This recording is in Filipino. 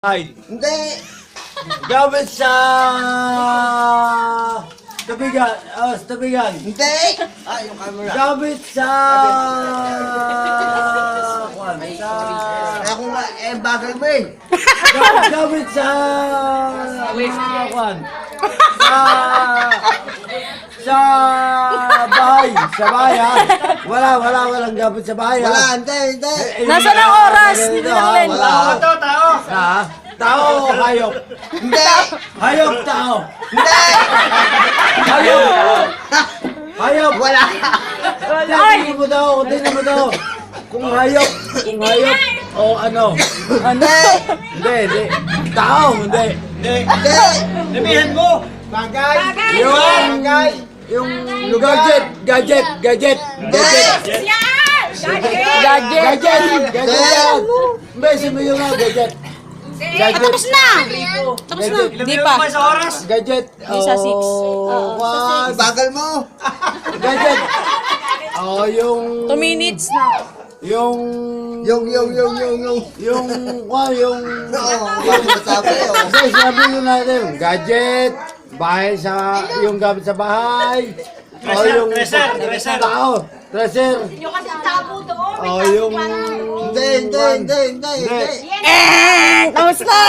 Ay, Hindi. gamit sa tabigan, sa tabigan. Hindi. Ah, yung camera. Gamit sa kwan, sa Ako nga, bagay mo eh. gamit sa kwan, sa sa bahay. Walang gamit sa bahay. Wala, hindi. Nasaan ang oras? Dito lang, Len. Wala. Tao, hayop. Hindi. Hayop, tao. Hindi. Hayop. Hayop. Wala. Tingnan mo daw. Kung hayop, o ano? Hindi. Hindi. Tao, hindi. Hindi. Sabihan mo! Bagay! Yung gadget. Gadget. Gadget. yan. Besi mo yung gadget. Tapos na! Tapos na. Di pa. Ba sa oras? Gadget. Isa 6. Kwan. Bagal mo. Gadget. Yung 2 minutes na. yung Yung. yung Oo, yung masabi. kasi sabi nyo natin, gadget, bahay sa, yung gamit sa bahay, o yung Treasure. tao, treasure, Yung kasi tabo doon. o yung Hindi. Tapos na!